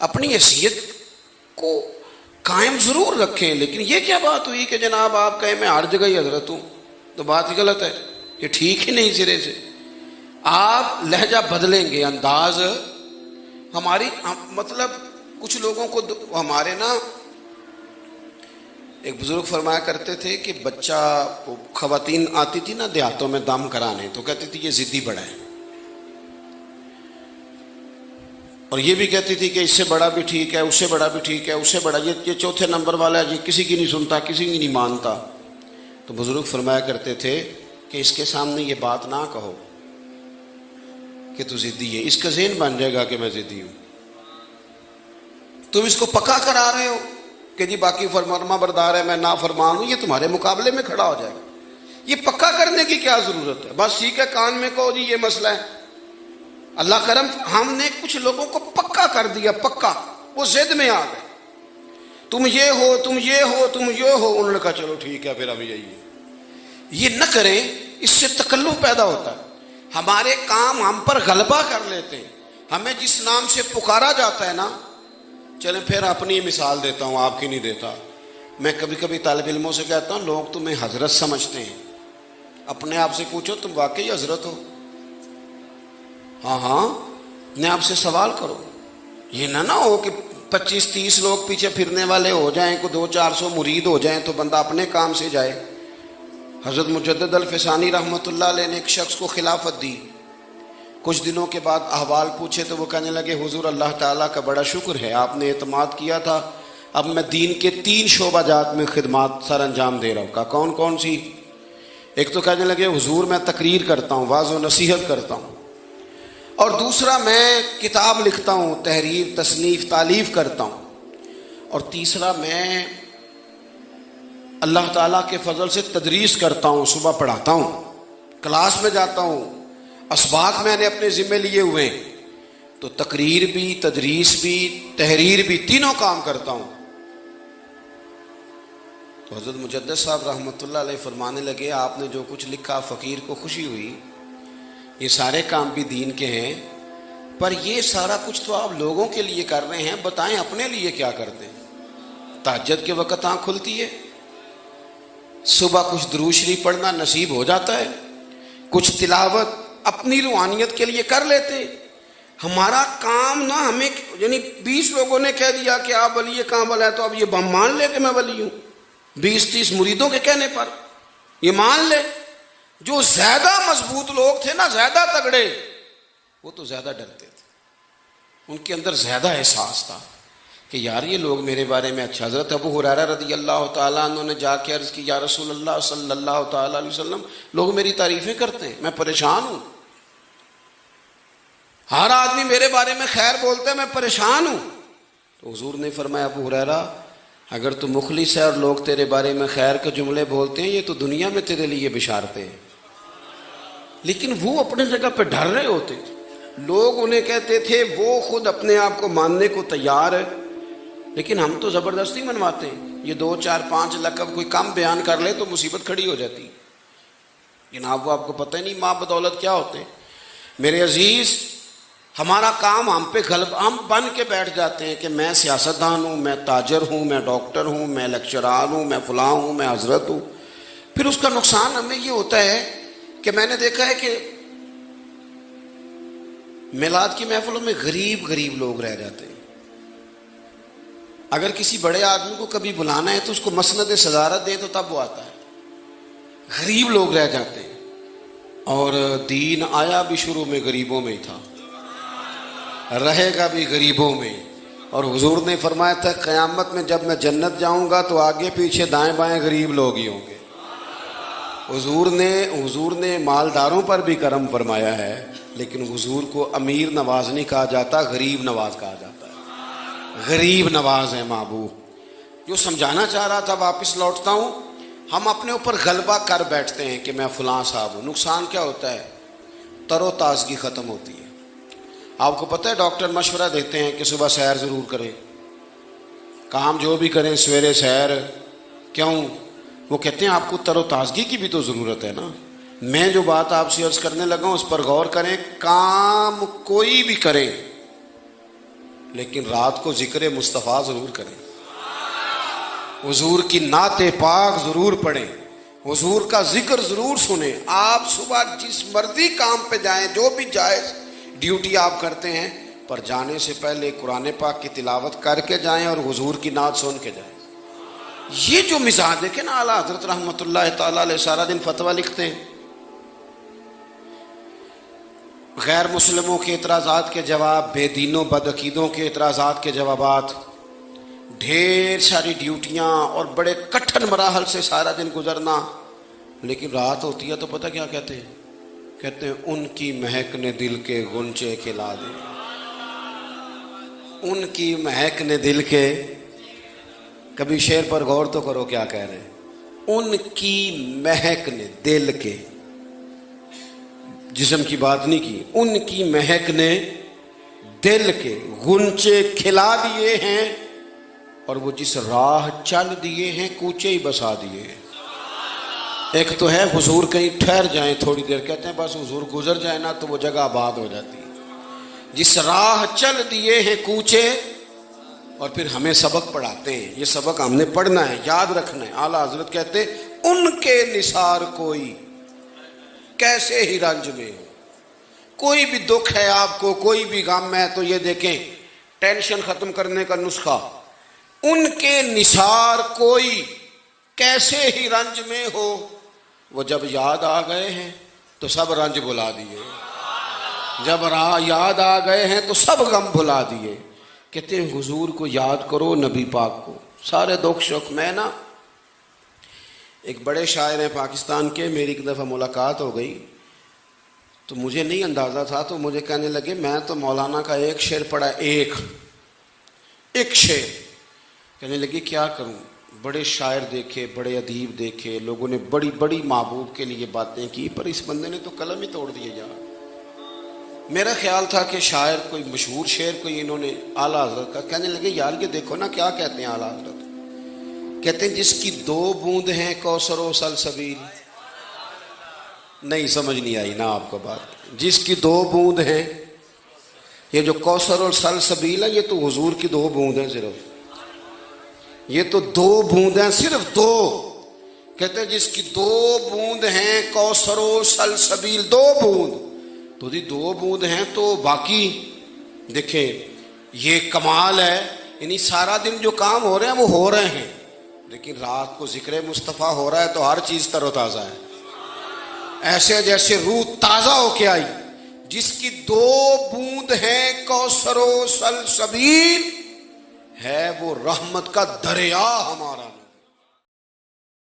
اپنی حیثیت کو قائم ضرور رکھیں، لیکن یہ کیا بات ہوئی کہ جناب آپ کہیں میں ہر جگہ ہی حضرت ہوں، تو بات ہی غلط ہے، یہ ٹھیک ہی نہیں سرے سے۔ آپ لہجہ بدلیں گے، انداز ہماری مطلب کچھ لوگوں کو ہمارے نا ایک بزرگ فرمایا کرتے تھے کہ بچہ خواتین آتی تھی نا دیہاتوں میں دم کرانے، تو کہتی تھی یہ ضدی بڑا ہے، اور یہ بھی کہتی تھی کہ اس سے بڑا بھی ٹھیک ہے، اس سے بڑا بھی ٹھیک ہے، اس سے بڑا یہ چوتھے نمبر والا ہے جی، کسی کی نہیں سنتا، کسی کی نہیں مانتا۔ تو بزرگ فرمایا کرتے تھے کہ اس کے سامنے یہ بات نہ کہو کہ تو ضدی ہے، اس کا ذہن بن جائے گا کہ میں ضدی ہوں۔ تم اس کو پکا کرا رہے ہو کہ جی باقی فرما بردار ہے، میں نافرمان ہوں، یہ تمہارے مقابلے میں کھڑا ہو جائے گا۔ یہ پکا کرنے کی کیا ضرورت ہے؟ بس ٹھیک ہے، کان میں کہو جی یہ مسئلہ ہے۔ اللہ کرم ہم نے کچھ لوگوں کو پکا کر دیا، پکا، وہ ضد میں آ گئے، تم یہ ہو، تم یہ ہو، تم یہ ہو۔ انہوں نے کہا چلو ٹھیک ہے پھر اب یہی ہے۔ یہ نہ کریں، اس سے تکلف پیدا ہوتا ہے، ہمارے کام ہم پر غلبہ کر لیتے ہیں۔ ہمیں جس نام سے پکارا جاتا ہے نا، چلیں پھر اپنی مثال دیتا ہوں، آپ کی نہیں دیتا۔ میں کبھی کبھی طالب علموں سے کہتا ہوں لوگ تمہیں حضرت سمجھتے ہیں، اپنے آپ سے پوچھو تم واقعی حضرت ہو؟ ہاں اپنے آپ سے سوال کرو۔ یہ نہ ہو کہ 25-30 لوگ پیچھے پھرنے والے ہو جائیں، کو 200-400 مرید ہو جائیں تو بندہ اپنے کام سے جائے۔ حضرت مجدد الفسانی رحمۃ اللہ علیہ نے ایک شخص کو خلافت دی، کچھ دنوں کے بعد احوال پوچھے تو وہ کہنے لگے حضور اللہ تعالیٰ کا بڑا شکر ہے، آپ نے اعتماد کیا تھا، اب میں دین کے 3 شعبہ جات میں خدمات سر انجام دے رہا ہوں۔ کہا کون کون سی؟ ایک تو کہنے لگے حضور میں تقریر کرتا ہوں، واعظ و نصیحت کرتا ہوں، اور دوسرا میں کتاب لکھتا ہوں، تحریر تصنیف تالیف کرتا ہوں، اور تیسرا میں اللہ تعالیٰ کے فضل سے تدریس کرتا ہوں، صبح پڑھاتا ہوں، کلاس میں جاتا ہوں، اسباق میں نے اپنے ذمے لیے ہوئے ہیں، تو تقریر بھی، تدریس بھی، تحریر بھی، تینوں کام کرتا ہوں۔ تو حضرت مجدد صاحب رحمۃ اللہ علیہ فرمانے لگے آپ نے جو کچھ لکھا فقیر کو خوشی ہوئی، یہ سارے کام بھی دین کے ہیں، پر یہ سارا کچھ تو آپ لوگوں کے لیے کر رہے ہیں، بتائیں اپنے لیے کیا کرتے ہیں؟ تہجد کے وقت آنکھ کھلتی ہے، صبح کچھ درود شریف پڑھنا نصیب ہو جاتا ہے، کچھ تلاوت اپنی روحانیت کے لیے کر لیتے۔ ہمارا کام نہ ہمیں یعنی 20 لوگوں نے کہہ دیا کہ آپ ولی کامل ہے تو اب یہ مان لے کہ میں ولی ہوں، 20-30 مریدوں کے کہنے پر یہ مان لے۔ جو زیادہ مضبوط لوگ تھے نا، زیادہ تگڑے، وہ تو زیادہ ڈرتے تھے، ان کے اندر زیادہ احساس تھا کہ یار یہ لوگ میرے بارے میں اچھا۔ حضرت ابو ہریرہ رضی اللہ تعالیٰ عنہ نے جا کے عرض کی یا رسول اللہ صلی اللہ تعالیٰ علیہ وسلم، لوگ میری تعریفیں کرتے ہیں، میں پریشان ہوں، ہر آدمی میرے بارے میں خیر بولتے ہیں، میں پریشان ہوں۔ تو حضور نے فرمایا ابو ہریرہ اگر تو مخلص ہے اور لوگ تیرے بارے میں خیر کے جملے بولتے ہیں، یہ تو دنیا میں تیرے لیے بشارتیں ہیں، لیکن وہ اپنے جگہ پہ ڈر رہے ہوتے تھے، لوگ انہیں کہتے تھے، وہ خود اپنے آپ کو ماننے کو تیار ہے، لیکن ہم تو زبردستی منواتے ہیں۔ یہ 2-4-5 لقب کوئی کم بیان کر لے تو مصیبت کھڑی ہو جاتی، جناب وہ آپ کو پتہ ہی نہیں ماں بدولت کیا ہوتے ہیں۔ میرے عزیز، ہمارا کام ہم پہ ہم بن کے بیٹھ جاتے ہیں کہ میں سیاستدان ہوں، میں تاجر ہوں، میں ڈاکٹر ہوں، میں لیکچرار ہوں، میں فلاں ہوں، میں حضرت ہوں۔ پھر اس کا نقصان ہمیں یہ ہوتا ہے کہ میں نے دیکھا ہے کہ میلاد کی محفلوں میں غریب غریب لوگ رہ جاتے ہیں۔ اگر کسی بڑے آدمی کو کبھی بلانا ہے تو اس کو مسند صدارت دے تو تب وہ آتا ہے، غریب لوگ رہ جاتے ہیں۔ اور دین آیا بھی شروع میں غریبوں میں ہی تھا، رہے گا بھی غریبوں میں، اور حضور نے فرمایا تھا قیامت میں جب میں جنت جاؤں گا تو آگے پیچھے دائیں بائیں غریب لوگ ہی ہوں گے۔ حضور نے مالداروں پر بھی کرم فرمایا ہے، لیکن حضور کو امیر نواز نہیں کہا جاتا، غریب نواز کہا جاتا ہے، غریب نواز ہے محبوب۔ جو سمجھانا چاہ رہا تھا واپس لوٹتا ہوں، ہم اپنے اوپر غلبہ کر بیٹھتے ہیں کہ میں فلاں صاحب ہوں۔ نقصان کیا ہوتا ہے؟ تر و تازگی ختم ہوتی ہے۔ آپ کو پتہ ہے ڈاکٹر مشورہ دیتے ہیں کہ صبح سیر ضرور کریں، کام جو بھی کریں سویرے سیر، کیوں؟ وہ کہتے ہیں آپ کو تر و تازگی کی بھی تو ضرورت ہے نا۔ میں جو بات آپ سے عرض کرنے لگا ہوں اس پر غور کریں، کام کوئی بھی کریں لیکن رات کو ذکر مصطفیٰ ضرور کریں، حضور کی نعت پاک ضرور پڑھیں، حضور کا ذکر ضرور سنیں۔ آپ صبح جس مرضی کام پہ جائیں، جو بھی جائز ڈیوٹی آپ کرتے ہیں، پر جانے سے پہلے قرآن پاک کی تلاوت کر کے جائیں اور حضور کی نعت سن کے جائیں۔ یہ جو مزاج دیکھیں نا، اعلیٰ حضرت رحمۃ اللہ تعالیٰ علیہ سارا دن فتویٰ لکھتے ہیں، غیر مسلموں کے اعتراضات کے جواب، بے دینوں بدعقیدوں کے اعتراضات کے جوابات، ڈھیر ساری ڈیوٹیاں اور بڑے کٹھن مراحل سے سارا دن گزرنا، لیکن رات ہوتی ہے تو پتہ کیا کہتے ہیں؟ کہتے ہیں ان کی مہک نے دل کے غنچے کھلا دیے، ان کی مہک نے دل کے، کبھی شعر پر غور تو کرو کیا کہہ رہے ہیں، ان کی مہک نے دل کے، جسم کی بات نہیں کی، ان کی مہک نے دل کے غنچے کھلا دیے ہیں، اور وہ جس راہ چل دیے ہیں کوچے ہی بسا دیے ہیں۔ ایک تو ہے حضور کہیں ٹھہر جائیں تھوڑی دیر، کہتے ہیں بس حضور گزر جائے نا تو وہ جگہ آباد ہو جاتی ہے۔ جس راہ چل دیے ہیں کوچے، اور پھر ہمیں سبق پڑھاتے ہیں، یہ سبق ہم نے پڑھنا ہے، یاد رکھنا ہے۔ اعلیٰ حضرت کہتے ہیں ان کے نثار کوئی کیسے ہی رنج میں ہو، کوئی بھی دکھ ہے آپ کو، کوئی بھی غم ہے، تو یہ دیکھیں ٹینشن ختم کرنے کا نسخہ، ان کے نثار کوئی کیسے ہی رنج میں ہو، وہ جب یاد آ گئے ہیں تو سب رنج بھلا دیے، جب یاد آ گئے ہیں تو سب غم بھلا دیے۔ کہتے ہیں حضور کو یاد کرو، نبی پاک کو، سارے دکھ شک۔ میں نا ایک بڑے شاعر ہیں پاکستان کے، میری ایک دفعہ ملاقات ہو گئی تو مجھے نہیں اندازہ تھا، تو مجھے کہنے لگے میں تو مولانا کا ایک شعر پڑھا، ایک شعر، کہنے لگے کیا کروں، بڑے شاعر دیکھے، بڑے ادیب دیکھے، لوگوں نے بڑی بڑی محبوب کے لیے باتیں کی، پر اس بندے نے تو قلم ہی توڑ دیے یار۔ میرا خیال تھا کہ شاعر کوئی مشہور شعر کوئی انہوں نے اعلیٰ حضرت کا، کہنے لگے یار یہ دیکھو نا کیا کہتے ہیں اعلیٰ حضرت، کہتے ہیں جس کی 2 بوند ہیں کوثر و سلسبیل، نہیں سمجھ نہیں آئی نا آپ کو بات، جس کی 2 بوند ہیں، یہ جو کوثر اور سلسبیل ہے یہ تو حضور کی 2 بوند ہیں صرف، یہ تو 2 بوند ہیں، صرف 2۔ کہتے ہیں جس کی 2 بوند ہیں کوثر و سلسبیل، 2 بوند، تو 2 بوند ہیں تو باقی دیکھیں یہ کمال ہے، یعنی سارا دن جو کام ہو رہے ہیں وہ ہو رہے ہیں، لیکن رات کو ذکر مصطفیٰ ہو رہا ہے تو ہر چیز تر و تازہ ہے، ایسے جیسے روح تازہ ہو کے آئی۔ جس کی 2 بوند ہیں کوثر و سلسبیل، ہے وہ رحمت کا دریا ہمارا۔